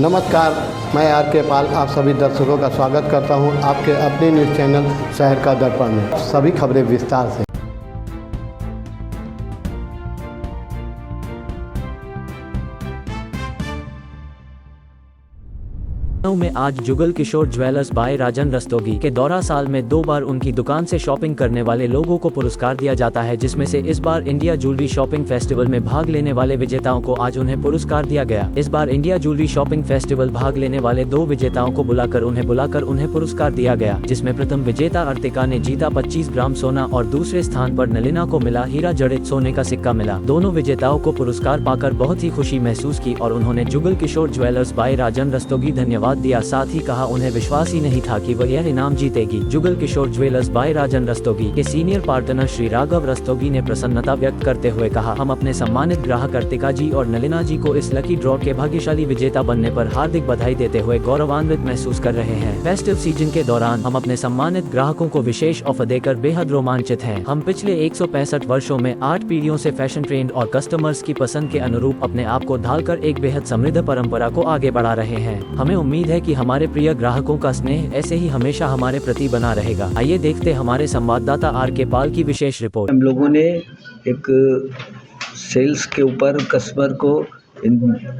नमस्कार, मैं आर.के. पाल आप सभी दर्शकों का स्वागत करता हूं आपके अपने न्यूज़ चैनल शहर का दर्पण में। सभी खबरें विस्तार से। लखनऊ में आज जुगल किशोर ज्वेलर्स बाय राजन रस्तोगी के दौरा साल में 2 बार उनकी दुकान से शॉपिंग करने वाले लोगों को पुरस्कार दिया जाता है, जिसमें से इस बार इंडिया ज्वेलरी शॉपिंग फेस्टिवल में भाग लेने वाले विजेताओं को आज उन्हें पुरस्कार दिया गया। इस बार इंडिया ज्वेलरी शॉपिंग फेस्टिवल भाग लेने वाले 2 विजेताओं को बुलाकर उन्हें पुरस्कार दिया गया, जिसमें प्रथम विजेता अर्तिका ने जीता 25 ग्राम सोना और दूसरे स्थान पर नलिना को मिला हीरा जड़ित सोने का सिक्का मिला। दोनों विजेताओं को पुरस्कार पाकर बहुत ही खुशी महसूस की और उन्होंने जुगल किशोर ज्वेलर्स बाय राजन रस्तोगी धन्यवाद दिया। साथ ही कहा उन्हें विश्वास ही नहीं था कि वह यह इनाम जीतेगी। जुगल किशोर ज्वेलर्स बाय राजन रस्तोगी के सीनियर पार्टनर श्री राघव रस्तोगी ने प्रसन्नता व्यक्त करते हुए कहा, हम अपने सम्मानित ग्राहक अर्तिका जी और नलिना जी को इस लकी ड्रॉ के भाग्यशाली विजेता बनने पर हार्दिक बधाई देते हुए गौरवान्वित महसूस कर रहे हैं। फेस्टिव सीजन के दौरान हम अपने सम्मानित ग्राहकों को विशेष ऑफर देकर बेहद रोमांचित हैं। हम पिछले 165 वर्षों में 8 पीढ़ियों से फैशन ट्रेंड और कस्टमर्स की पसंद के अनुरूप अपने आप को ढालकर एक बेहद समृद्ध परंपरा को आगे बढ़ा रहे हैं। हमें उम्मीद है कि हमारे प्रिय ग्राहकों का स्नेह ऐसे ही हमेशा हमारे प्रति बना रहेगा। आइए देखते हमारे संवाददाता आर.के. पाल की विशेष रिपोर्ट। हम लोगों ने एक सेल्स के ऊपर कस्टमर को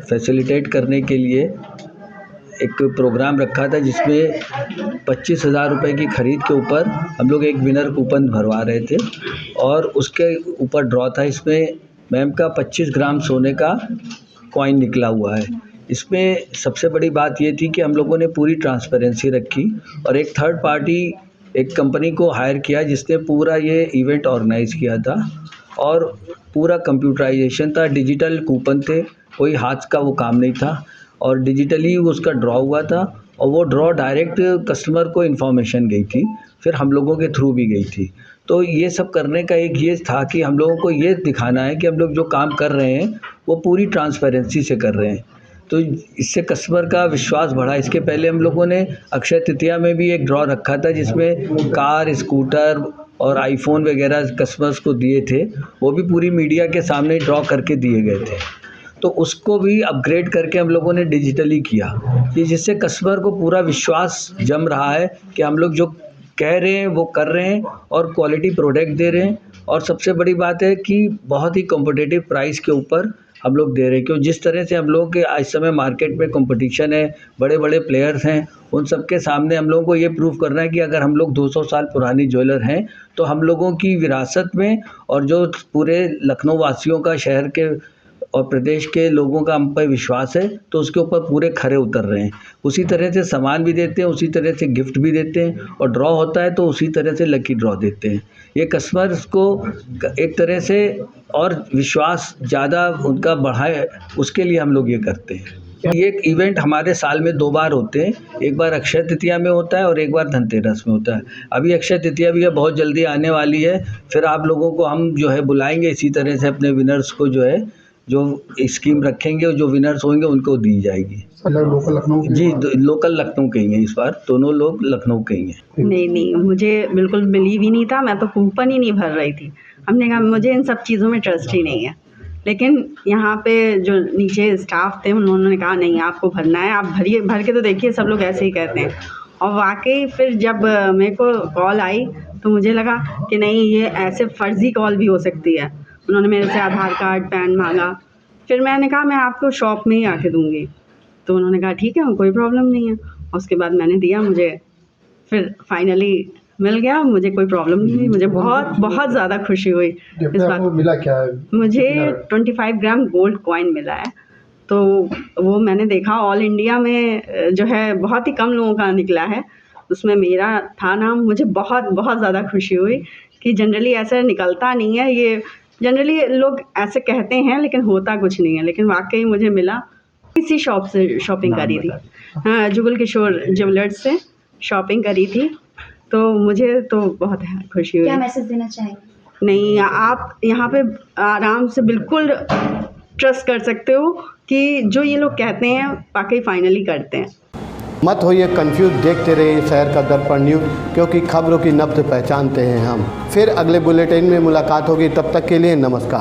फैसिलिटेट करने के लिए एक प्रोग्राम रखा था, जिसमें 25,000 रुपये की खरीद के ऊपर हम लोग एक विनर कूपन भरवा रहे थे और उसके ऊपर ड्रॉ था। इसमें मैम का 25 ग्राम सोने का कॉइन निकला हुआ है। इसमें सबसे बड़ी बात ये थी कि हम लोगों ने पूरी ट्रांसपेरेंसी रखी और एक थर्ड पार्टी एक कंपनी को हायर किया जिसने पूरा ये इवेंट ऑर्गेनाइज़ किया था और पूरा कंप्यूटराइजेशन था, डिजिटल कूपन थे, कोई हाथ का वो काम नहीं था और डिजिटली उसका ड्रॉ हुआ था और वो ड्रॉ डायरेक्ट कस्टमर को इन्फॉर्मेशन गई थी, फिर हम लोगों के थ्रू भी गई थी। तो ये सब करने का एक ये था कि हम लोगों को ये दिखाना है कि हम लोग जो काम कर रहे हैं वो पूरी ट्रांसपेरेंसी से कर रहे हैं, तो इससे कस्टमर का विश्वास बढ़ा। इसके पहले हम लोगों ने अक्षय तृतीया में भी एक ड्रॉ रखा था जिसमें कार, स्कूटर और आईफोन वगैरह कस्टमर्स को दिए थे, वो भी पूरी मीडिया के सामने ड्रॉ करके दिए गए थे। तो उसको भी अपग्रेड करके हम लोगों ने डिजिटली किया कि जिससे कस्टमर को पूरा विश्वास जम रहा है कि हम लोग जो कह रहे हैं वो कर रहे हैं और क्वालिटी प्रोडक्ट दे रहे हैं। और सबसे बड़ी बात है कि बहुत ही कॉम्पिटिटिव प्राइस के ऊपर हम लोग दे रहे हैं, क्यों जिस तरह से हम लोग के आज समय मार्केट में कंपटीशन है, बड़े बड़े प्लेयर्स हैं, उन सब के सामने हम लोगों को ये प्रूव करना है कि अगर हम लोग 200 साल पुरानी ज्वेलर हैं तो हम लोगों की विरासत में और जो पूरे लखनऊ वासियों का, शहर के और प्रदेश के लोगों का हम पर विश्वास है, तो उसके ऊपर पूरे खरे उतर रहे हैं। उसी तरह से सामान भी देते हैं, उसी तरह से गिफ्ट भी देते हैं और ड्रॉ होता है तो उसी तरह से लकी ड्रॉ देते हैं। ये कस्टमर्स को एक तरह से और विश्वास ज़्यादा उनका बढ़ाए, उसके लिए हम लोग ये करते हैं। ये एक इवेंट हमारे साल में 2 बार होते हैं, एक बार अक्षय तृतीया में होता है और एक बार धनतेरस में होता है। अभी अक्षय तृतीया भी है, बहुत जल्दी आने वाली है, फिर आप लोगों को हम जो है बुलाएंगे इसी तरह से अपने विनर्स को जो है जो स्कीम रखेंगे, जो विनर्स होंगे उनको दी जाएगी। लोकल लखनऊ जी, लोकल लखनऊ के ही हैं, इस बार दोनों लोग लखनऊ के ही हैं। नहीं, मुझे बिल्कुल बिलीव ही नहीं था, मैं तो कूपन ही नहीं भर रही थी। हमने कहा मुझे इन सब चीज़ों में ट्रस्ट ही नहीं है, लेकिन यहाँ पे जो नीचे स्टाफ थे उन्होंने कहा नहीं आपको भरना है, आप भरिए, भर के तो देखिए, सब लोग ऐसे ही कहते हैं। और वाकई फिर जब मेरे को कॉल आई तो मुझे लगा कि नहीं, ये ऐसे फ़र्ज़ी कॉल भी हो सकती है। उन्होंने मेरे से आधार कार्ड, पैन मांगा, फिर मैंने कहा मैं आपको शॉप में ही आके दूँगी, तो उन्होंने कहा ठीक है, कोई प्रॉब्लम नहीं है। उसके बाद मैंने दिया, मुझे फिर फाइनली मिल गया, मुझे कोई प्रॉब्लम नहीं हुई, मुझे बहुत ज़्यादा खुशी हुई इस बात। मिला क्या है? मुझे 25 ग्राम गोल्ड कॉइन मिला है, तो वो मैंने देखा ऑल इंडिया में जो है बहुत ही कम लोगों का निकला है, उसमें मेरा था नाम। मुझे बहुत ज़्यादा खुशी हुई कि जनरली ऐसा निकलता नहीं है, ये जनरली लोग ऐसे कहते हैं लेकिन होता कुछ नहीं है, लेकिन वाकई मुझे मिला। इसी शॉप से शॉपिंग करी थी, हाँ, जुगल किशोर ज्वेलर्स से शॉपिंग करी थी, तो मुझे तो बहुत खुशी हुई। क्या मैसेज देना चाहेंगे? नहीं, आप यहाँ पे आराम से बिल्कुल ट्रस्ट कर सकते हो कि जो ये लोग कहते हैं वाकई फाइनली करते हैं। मत होइए कंफ्यूज, देखते रहिए शहर का दर्पण न्यूज़, क्योंकि खबरों की नब्ज़ पहचानते हैं हम। फिर अगले बुलेटिन में मुलाकात होगी, तब तक के लिए नमस्कार।